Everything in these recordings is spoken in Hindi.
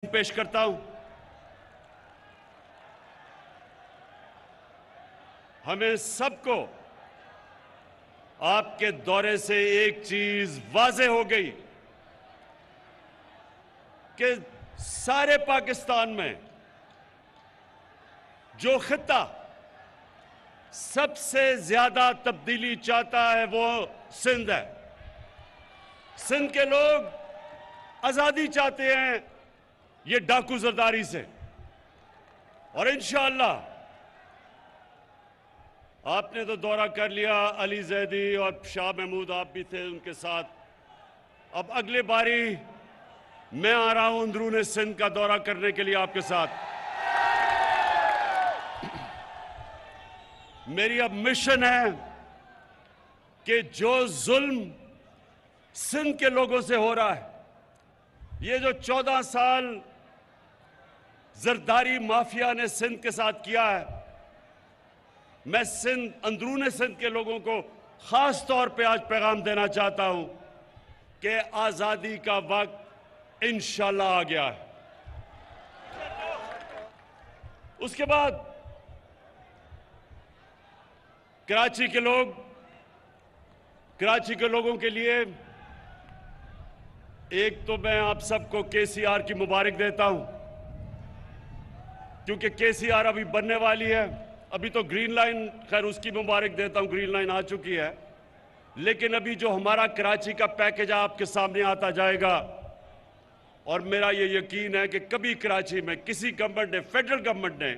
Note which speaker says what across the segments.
Speaker 1: पेश करता हूं। हमें सबको आपके दौरे से एक चीज वाज़ेह हो गई कि सारे पाकिस्तान में जो खित्ता सबसे ज्यादा तब्दीली चाहता है वो सिंध है। सिंध के लोग आजादी चाहते हैं ये डाकू जरदारी से, और इंशाअल्लाह आपने तो दौरा कर लिया, अली जैदी और शाह महमूद आप भी थे उनके साथ। अब अगली बारी मैं आ रहा हूं अंदरूनी सिंध का दौरा करने के लिए आपके साथ। मेरी अब मिशन है कि जो जुल्म सिंध के लोगों से हो रहा है, ये जो 14 साल जरदारी माफिया ने सिंध के साथ किया है, मैं अंदरूनी सिंध के लोगों को खास तौर पे आज पैगाम देना चाहता हूं कि आजादी का वक्त इंशाअल्लाह आ गया है। उसके बाद कराची के लोगों के लिए एक तो मैं आप सबको केसीआर की मुबारक देता हूं, क्योंकि केसीआर अभी बनने वाली है। अभी तो ग्रीन लाइन, खैर उसकी मुबारक देता हूं, ग्रीन लाइन आ चुकी है, लेकिन अभी जो हमारा कराची का पैकेज आपके सामने आता जाएगा, और मेरा ये यकीन है कि कभी कराची में किसी गवर्नमेंट ने, फेडरल गवर्नमेंट ने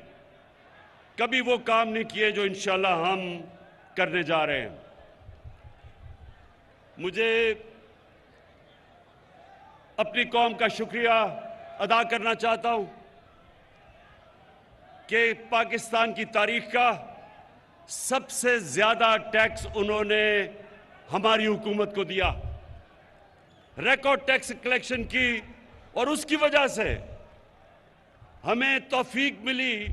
Speaker 1: कभी वो काम नहीं किए जो इंशाल्लाह हम करने जा रहे हैं। मुझे अपनी कौम का शुक्रिया अदा करना चाहता हूं कि पाकिस्तान की तारीख का सबसे ज्यादा टैक्स उन्होंने हमारी हुकूमत को दिया, रिकॉर्ड टैक्स कलेक्शन की, और उसकी वजह से हमें तौफीक मिली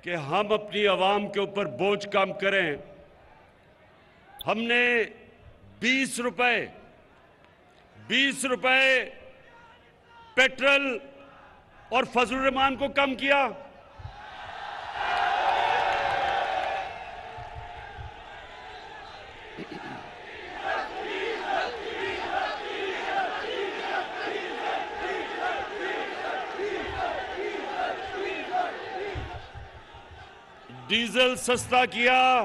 Speaker 1: कि हम अपनी आवाम के ऊपर बोझ कम करें। हमने 20 रुपए पेट्रोल और फजलुर रहमान को कम किया। डीजल सस्ता किया,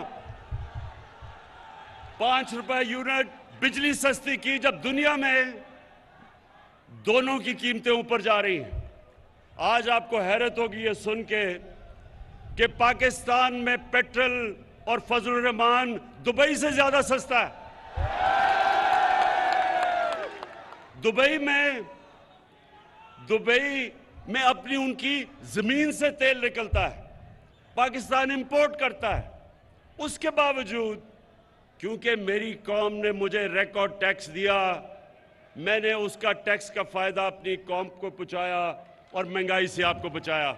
Speaker 1: 5 रुपए यूनिट बिजली सस्ती की, जब दुनिया में दोनों की कीमतें ऊपर जा रही हैं। आज आपको हैरत होगी ये सुन के कि पाकिस्तान में पेट्रोल और फजलुर रहमान दुबई से ज्यादा सस्ता है। दुबई में अपनी उनकी जमीन से तेल निकलता है, पाकिस्तान इंपोर्ट करता है। उसके बावजूद क्योंकि मेरी कौम ने मुझे रिकॉर्ड टैक्स दिया, मैंने उसका टैक्स का फायदा अपनी कौम को पहुंचाया और महंगाई से आपको बचाया।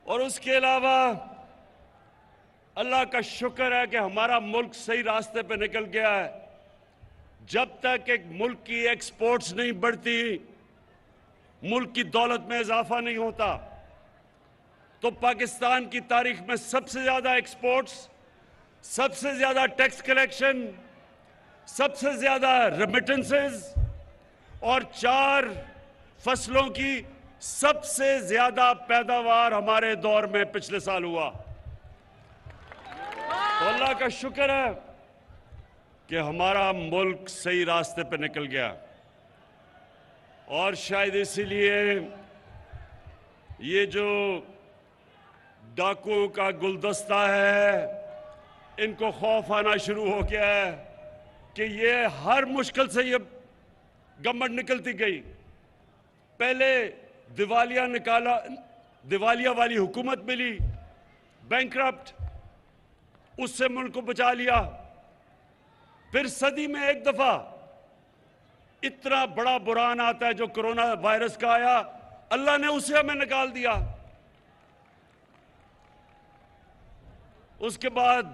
Speaker 1: और उसके अलावा अल्लाह का शुक्र है कि हमारा मुल्क सही रास्ते पे निकल गया है। जब तक एक मुल्क की एक्सपोर्ट्स नहीं बढ़ती, मुल्क की दौलत में इजाफा नहीं होता, तो पाकिस्तान की तारीख में सबसे ज्यादा एक्सपोर्ट्स, सबसे ज्यादा टैक्स कलेक्शन, सबसे ज्यादा रेमिटेंसेस और 4 फसलों की सबसे ज्यादा पैदावार हमारे दौर में पिछले साल हुआ। तो अल्लाह का शुक्र है कि हमारा मुल्क सही रास्ते पर निकल गया, और शायद इसीलिए ये जो डाकुओं का गुलदस्ता है, इनको खौफ आना शुरू हो गया है कि ये हर मुश्किल से ये गवर्नमेंट निकलती गई। पहले दिवालिया वाली हुकूमत मिली, बैंकरप्ट, उससे मुल्क को बचा लिया। फिर सदी में एक दफा इतना बड़ा बुरान आता है जो कोरोना वायरस का आया, अल्लाह ने उसे हमें निकाल दिया। उसके बाद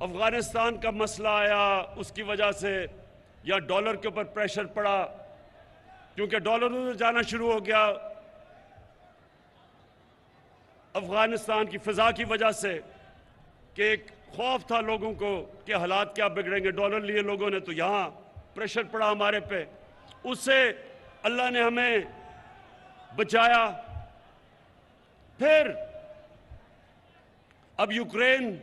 Speaker 1: अफगानिस्तान का मसला आया, उसकी वजह से या डॉलर के ऊपर प्रेशर पड़ा, क्योंकि डॉलर उधर जाना शुरू हो गया अफगानिस्तान की फिजा की वजह से, कि एक खौफ था लोगों को कि हालात क्या बिगड़ेंगे, डॉलर लिए लोगों ने, तो यहाँ प्रेशर पड़ा हमारे पे, उससे अल्लाह ने हमें बचाया। फिर अब यूक्रेन,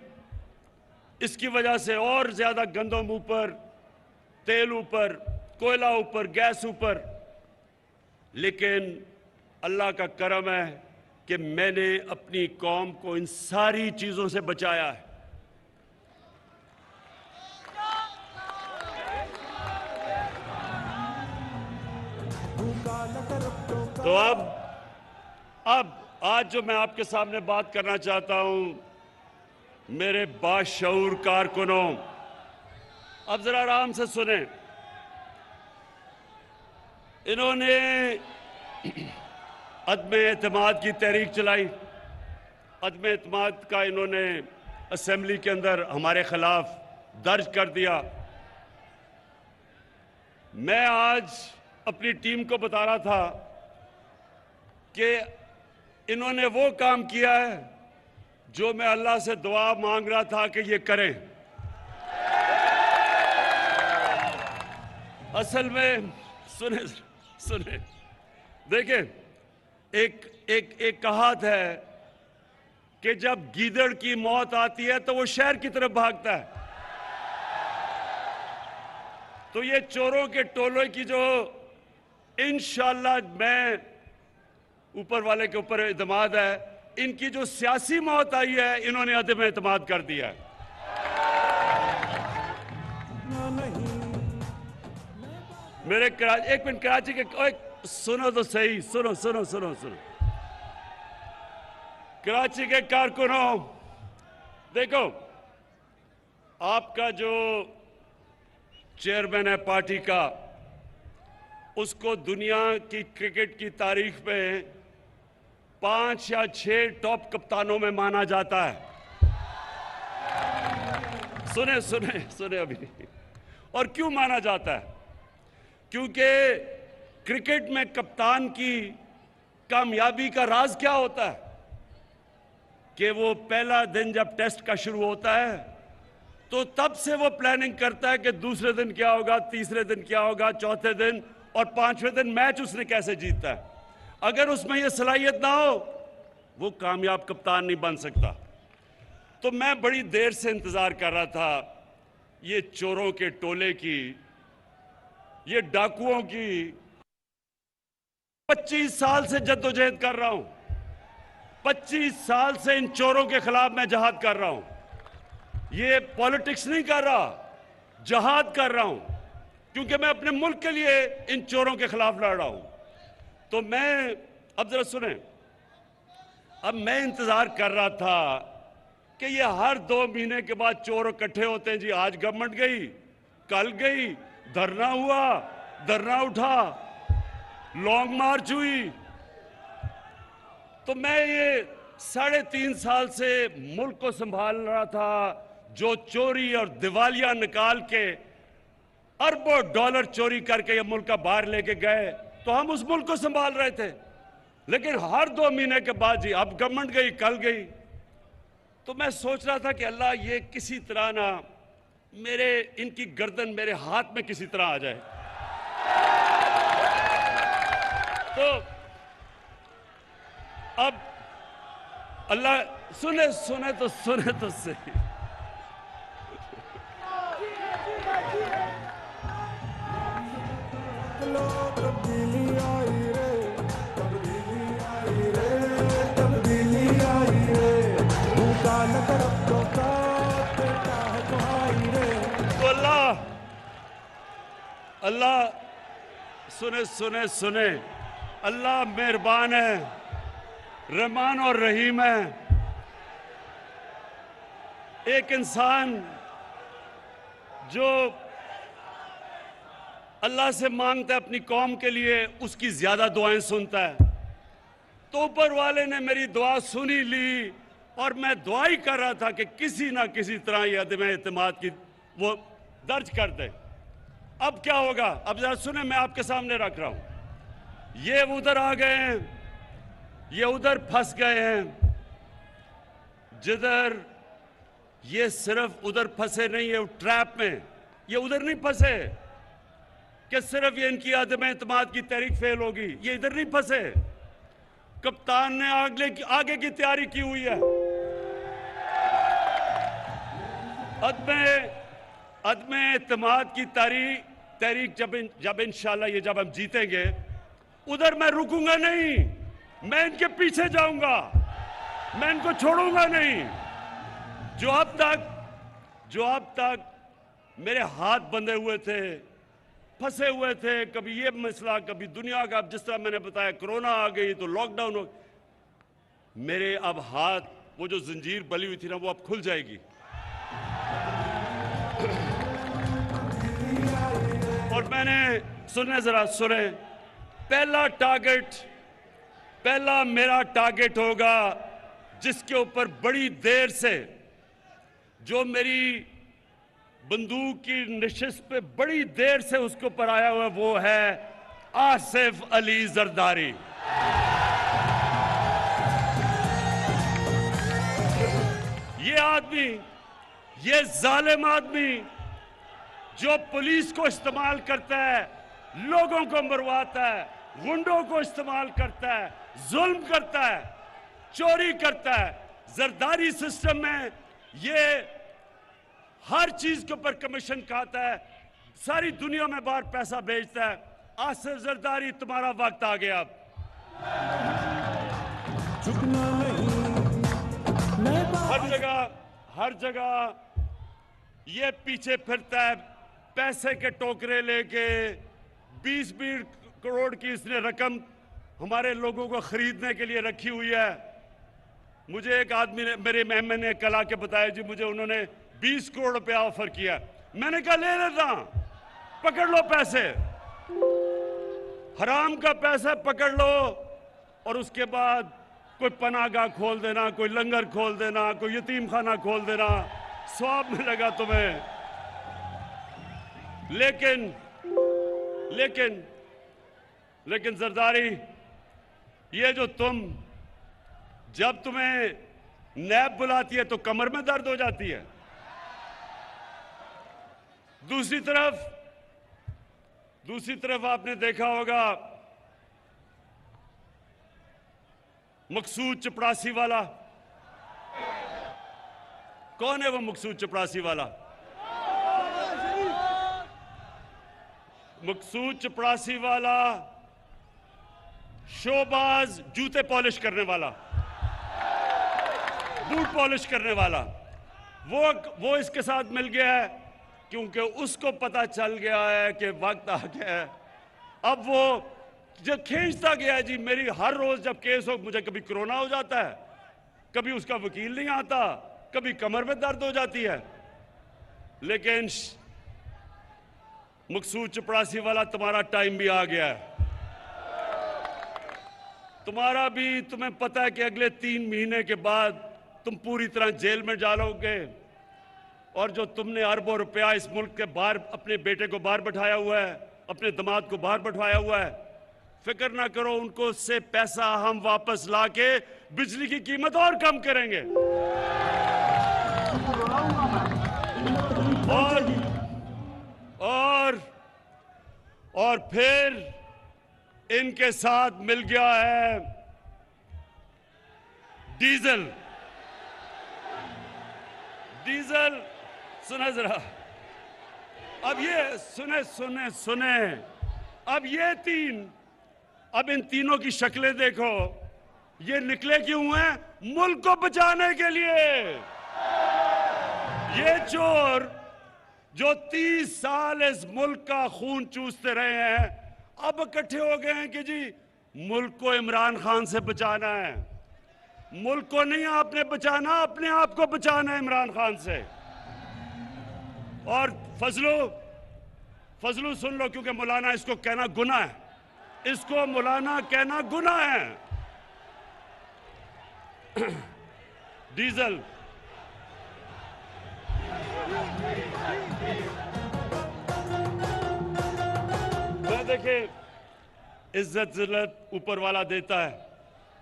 Speaker 1: इसकी वजह से और ज्यादा गंदम ऊपर, तेल ऊपर, कोयला ऊपर, गैस ऊपर, लेकिन अल्लाह का करम है कि मैंने अपनी कौम को इन सारी चीजों से बचाया है। तो अब आज जो मैं आपके सामने बात करना चाहता हूं, मेरे बाशऊर कारकुनों, अब जरा आराम से सुने। इन्होंने अदम एतमाद की तहरीक चलाई, अदम एतमाद का इन्होंने असेंबली के अंदर हमारे खिलाफ दर्ज कर दिया। मैं आज अपनी टीम को बता रहा था कि इन्होंने वो काम किया है जो मैं अल्लाह से दुआ मांग रहा था कि ये करें। असल में सुने देखिए, एक कहावत है कि जब गीदड़ की मौत आती है तो वो शहर की तरफ भागता है। तो ये चोरों के टोले की जो इंशाअल्लाह मैं ऊपर वाले के ऊपर एतमाद है, इनकी जो सियासी मौत आई है, इन्होंने अदम एतमाद कर दिया है। मेरे एक मिनट, कराची के सुनो तो सही, सुनो कराची के कारकुनों, देखो, आपका जो चेयरमैन है पार्टी का, उसको दुनिया की क्रिकेट की तारीख में 5 या 6 टॉप कप्तानों में माना जाता है। सुने अभी। और क्यों माना जाता है? क्योंकि क्रिकेट में कप्तान की कामयाबी का राज क्या होता है कि वो पहला दिन जब टेस्ट का शुरू होता है तो तब से वो प्लानिंग करता है कि दूसरे दिन क्या होगा, तीसरे दिन क्या होगा, चौथे दिन और 5वें दिन मैच उसने कैसे जीता है। अगर उसमें ये सलाहियत ना हो, वो कामयाब कप्तान नहीं बन सकता। तो मैं बड़ी देर से इंतजार कर रहा था ये चोरों के टोले की, ये डाकुओं की। 25 साल से जद्दोजहद कर रहा हूं, 25 साल से इन चोरों के खिलाफ मैं जहाद कर रहा हूं। ये पॉलिटिक्स नहीं कर रहा, जहाद कर रहा हूं, क्योंकि मैं अपने मुल्क के लिए इन चोरों के खिलाफ लड़ रहा हूं। तो मैं, अब जरा सुने, अब मैं इंतजार कर रहा था कि ये हर 2 महीने के बाद चोर इकट्ठे होते हैं जी। आज गवर्नमेंट गई, कल गई, धरना हुआ, धरना उठा, लॉन्ग मार्च हुई। तो मैं ये 3.5 साल से मुल्क को संभाल रहा था, जो चोरी और दिवालिया निकाल के अरबों डॉलर चोरी करके ये मुल्क का बाहर लेके गए, तो हम उस मुल्क को संभाल रहे थे। लेकिन हर 2 महीने के बाद जी, अब गवर्नमेंट गई, कल गई। तो मैं सोच रहा था कि अल्लाह, ये किसी तरह ना इनकी गर्दन मेरे हाथ में किसी तरह आ जाए। तो अब अल्लाह सुने तो सही। तो अल्लाह सुने, अल्लाह मेहरबान है, रहमान और रहीम है। एक इंसान जो अल्लाह से मांगता है अपनी कौम के लिए, उसकी ज्यादा दुआएं सुनता है। तो ऊपर वाले ने मेरी दुआ सुनी ली, और मैं दुआ ही कर रहा था कि किसी ना किसी तरह ये अदम एतमाद की वो दर्ज कर दे। अब क्या होगा? अब जरा सुने, मैं आपके सामने रख रहा हूं। ये उधर आ गए हैं, ये उधर फंस गए हैं, जिधर ये सिर्फ उधर फंसे नहीं है ट्रैप में, ये उधर नहीं फंसे कि सिर्फ ये इनकी अदम एतमाद की तहरीक फेल होगी, ये इधर नहीं फंसे। कप्तान ने आगे की तैयारी की हुई है। अदम एतमाद की तहरीक जब इंशाल्लाह ये जब हम जीतेंगे, उधर मैं रुकूंगा नहीं, मैं इनके पीछे जाऊंगा, मैं इनको छोड़ूंगा नहीं। जो अब तक मेरे हाथ बंधे हुए थे, फंसे हुए थे, कभी ये मसला, कभी दुनिया का, अब जिस तरह मैंने बताया कोरोना आ गई तो लॉकडाउन हो, मेरे अब हाथ, वो जो जंजीर बली हुई थी ना, वो अब खुल जाएगी। और मैंने सुने, पहला मेरा टारगेट होगा, जिसके ऊपर बड़ी देर से, जो मेरी बंदूक की नशिश पे बड़ी देर से उसके ऊपर आया हुआ, वो है आसिफ अली जरदारी। ये आदमी, ये जालिम आदमी जो पुलिस को इस्तेमाल करता है, लोगों को मरवाता है, गुंडों को इस्तेमाल करता है, जुल्म करता है, चोरी करता है। जरदारी सिस्टम में ये हर चीज के ऊपर कमीशन खाता है, सारी दुनिया में बाहर पैसा भेजता है। आसिफ जरदारी, तुम्हारा वक्त आ गया। अब हर जगह ये पीछे फिरता है, पैसे के टोकरे लेके। 20-20 करोड़ की इसने रकम हमारे लोगों को खरीदने के लिए रखी हुई है। मुझे एक आदमी ने, मेरे मेहमान ने कल आके बताया, जी मुझे उन्होंने 20 करोड़ रुपया ऑफर किया। मैंने कहा ले लेता, पकड़ लो पैसे, हराम का पैसा पकड़ लो, और उसके बाद कोई पनाहगाह खोल देना, कोई लंगर खोल देना, कोई यतीम खाना खोल देना, सवाब मिलेगा तुम्हें। लेकिन जरदारी, ये जो जब तुम्हें नैब बुलाती है तो कमर में दर्द हो जाती है। दूसरी तरफ आपने देखा होगा, मकसूद चपरासी वाला। कौन है वो मकसूद चपरासी वाला? मकसूद चपरासी वाला शोबाज, जूते पॉलिश करने वाला, बूट पॉलिश करने वाला, वो इसके साथ मिल गया है, क्योंकि उसको पता चल गया है कि वक्त आ गया है। अब वो जब खींचता गया, जी मेरी हर रोज जब केस हो, मुझे कभी कोरोना हो जाता है, कभी उसका वकील नहीं आता, कभी कमर में दर्द हो जाती है। लेकिन मकसूद चपरासी वाला, तुम्हारा टाइम भी आ गया है। तुम्हें पता है कि अगले 3 महीने के बाद तुम पूरी तरह जेल में डालोगे, और जो तुमने अरबों रुपया इस मुल्क के बाहर, अपने बेटे को बाहर बैठाया हुआ है, अपने दामाद को बाहर बैठाया हुआ है, फिक्र ना करो, उनको से पैसा हम वापस लाके बिजली की कीमत और कम करेंगे। और फिर इनके साथ मिल गया है डीजल। सुने जरा, अब ये सुने, अब इन तीनों की शक्लें देखो, ये निकले क्यों हैं? मुल्क को बचाने के लिए। ये चोर जो 30 साल इस मुल्क का खून चूसते रहे हैं, अब इकट्ठे हो गए हैं कि जी मुल्क को इमरान खान से बचाना है। मुल्क को नहीं आपने बचाना, अपने आप को बचाना है इमरान खान से। और फजलू सुन लो, क्योंकि मौलाना इसको कहना गुनाह है, इसको मौलाना कहना गुनाह है। डीजल देखें, इज्जत जिल्लत ऊपर वाला देता है।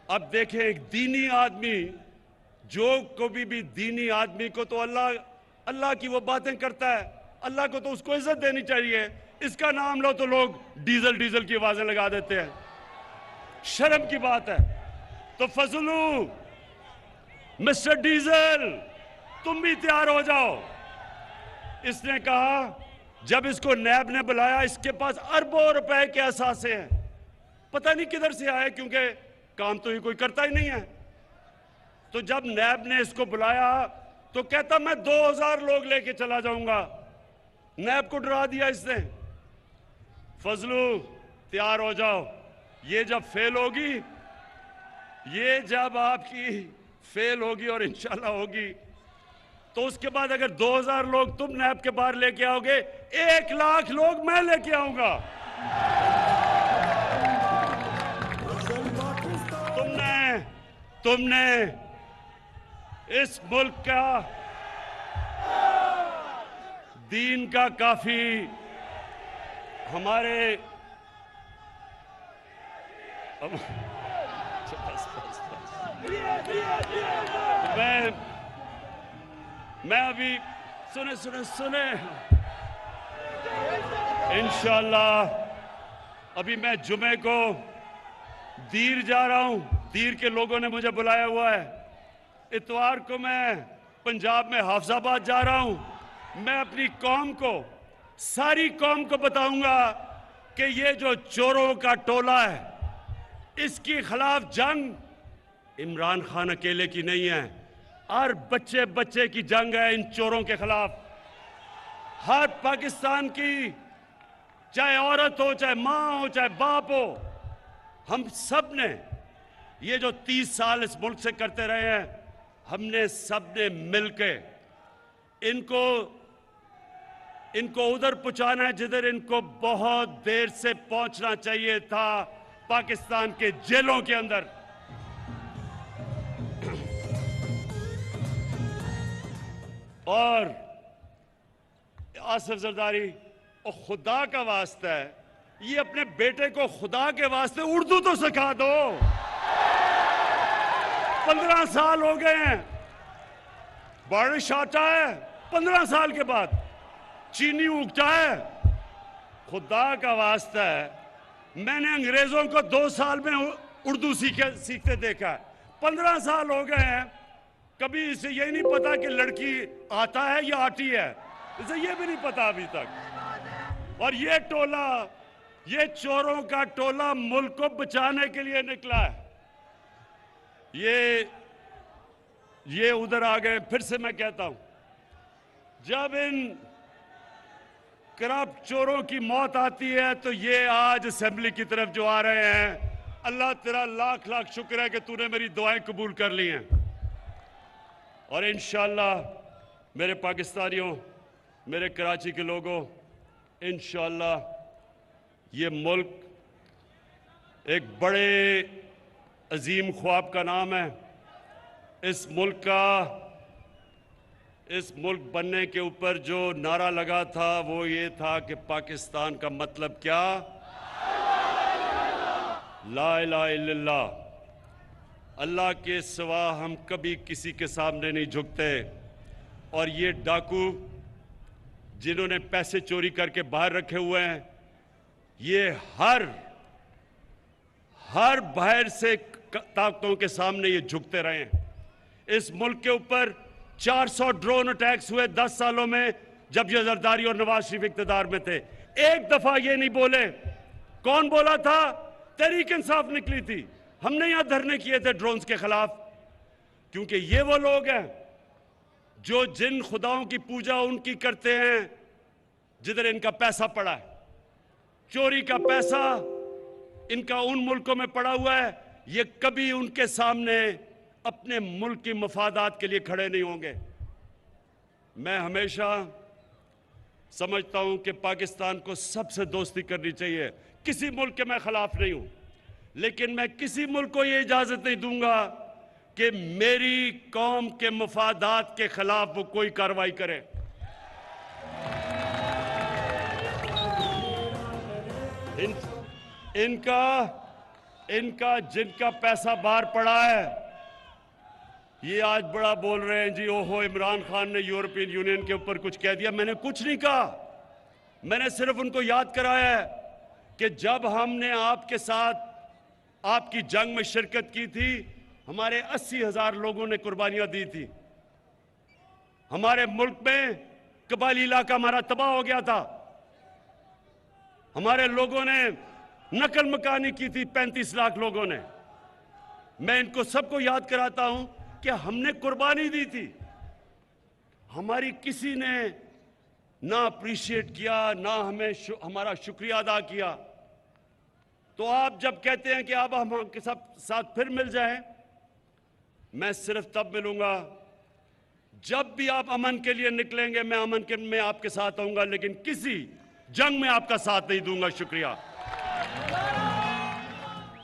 Speaker 1: अब देखें, एक दीनी आदमी, जो कभी भी दीनी आदमी को तो अल्लाह की वो बातें करता है, अल्लाह को तो उसको इज्जत देनी चाहिए। इसका नाम लो तो लोग डीजल डीजल की आवाजें लगा देते हैं। शर्म की बात है। तो फजलू, मिस्टर डीजल, तुम भी तैयार हो जाओ। इसने कहा, जब इसको नैब ने बुलाया, इसके पास अरबों रुपए के असासे हैं, पता नहीं किधर से आए, क्योंकि काम तो ये कोई करता ही नहीं है। तो जब नैब ने इसको बुलाया तो कहता मैं 2000 लोग लेके चला जाऊंगा। नैब को डरा दिया इसने। फजलू, तैयार हो जाओ, ये जब फेल होगी, ये जब आपकी फेल होगी और इंशाल्लाह होगी, तो उसके बाद अगर 2000 लोग तुम नैब के बाहर लेके आओगे, 1 लाख लोग मैं लेके आऊंगा। तुमने इस मुल्क का, दीन का काफी, हमारे मैं अभी सुने इंशाल्लाह अभी मैं जुमे को दीर जा रहा हूं। दीर के लोगों ने मुझे बुलाया हुआ है। इतवार को मैं पंजाब में हाफजाबाद जा रहा हूं। मैं अपनी कौम को, सारी कौम को बताऊंगा कि ये जो चोरों का टोला है, इसके खिलाफ जंग इमरान खान अकेले की नहीं है, हर बच्चे बच्चे की जंग है इन चोरों के खिलाफ। हर पाकिस्तान की, चाहे औरत हो, चाहे माँ हो, चाहे बाप हो, हम सब ने ये जो 30 साल इस मुल्क से करते रहे हैं, हमने सब ने मिलकर इनको उधर पहुंचाना है जिधर इनको बहुत देर से पहुंचना चाहिए था, पाकिस्तान के जेलों के अंदर। और आसिफ जरदारी, और खुदा का वास्ता है, ये अपने बेटे को खुदा के वास्ते उर्दू तो सिखा दो। 15 साल हो गए हैं, बारिश आता है 15 साल के बाद, चीनी उगता है। खुदा का वास्ता है, मैंने अंग्रेजों को 2 साल में उर्दू सीखते देखा है। 15 साल हो गए हैं, कभी इसे यही नहीं पता कि लड़की आता है या आती है, इसे ये भी नहीं पता अभी तक। और ये टोला, ये चोरों का टोला मुल्क को बचाने के लिए निकला है। ये उधर आ गए। फिर से मैं कहता हूं, जब इन करप्ट चोरों की मौत आती है तो ये आज असेंबली की तरफ जो आ रहे हैं, अल्लाह तेरा लाख लाख शुक्र है कि तूने मेरी दुआएं कबूल कर ली हैं। और इंशाअल्लाह मेरे पाकिस्तानियों, मेरे कराची के लोगों, इंशाअल्लाह ये मुल्क एक बड़े अजीम ख्वाब का नाम है। इस मुल्क बनने के ऊपर जो नारा लगा था वो ये था कि पाकिस्तान का मतलब क्या? ला इलाहा इल्लल्लाह। अल्लाह के सिवा हम कभी किसी के सामने नहीं झुकते। और ये डाकू जिन्होंने पैसे चोरी करके बाहर रखे हुए हैं, ये हर बाहर से ताकतों के सामने ये झुकते रहे हैं। इस मुल्क के ऊपर 400 ड्रोन अटैक्स हुए 10 सालों में, जब ये जरदारी और नवाज शरीफ इख्तियार में थे। एक दफा ये नहीं बोले। कौन बोला था? तहरीक इंसाफ निकली थी। हमने यहां धरने किए थे ड्रोन्स के खिलाफ, क्योंकि ये वो लोग हैं जो जिन खुदाओं की पूजा उनकी करते हैं जिधर इनका पैसा पड़ा है। चोरी का पैसा इनका उन मुल्कों में पड़ा हुआ है। ये कभी उनके सामने अपने मुल्क की मफादात के लिए खड़े नहीं होंगे। मैं हमेशा समझता हूं कि पाकिस्तान को सबसे दोस्ती करनी चाहिए। किसी मुल्क के मैं खिलाफ नहीं हूं, लेकिन मैं किसी मुल्क को ये इजाजत नहीं दूंगा कि मेरी कौम के मफादात के खिलाफ वो कोई कार्रवाई करे। इन, इनका इनका जिनका पैसा बाहर पड़ा है, ये आज बड़ा बोल रहे हैं जी, ओहो इमरान खान ने यूरोपियन यूनियन के ऊपर कुछ कह दिया। मैंने कुछ नहीं कहा, मैंने सिर्फ उनको याद कराया है कि जब हमने आपके साथ आपकी जंग में शिरकत की थी, हमारे 80,000 लोगों ने कुर्बानियां दी थी। हमारे मुल्क में कबायली इलाका हमारा तबाह हो गया था। हमारे लोगों ने नकल मकानी की थी, 35 लाख लोगों ने। मैं इनको सबको याद कराता हूं कि हमने कुर्बानी दी थी। हमारी किसी ने ना अप्रिशिएट किया, ना हमें हमारा शुक्रिया अदा किया। तो आप जब कहते हैं कि अब हम आपके साथ फिर मिल जाएं, मैं सिर्फ तब मिलूंगा जब भी आप अमन के लिए निकलेंगे। मैं अमन के में आपके साथ आऊंगा, लेकिन किसी जंग में आपका साथ नहीं दूंगा। शुक्रिया।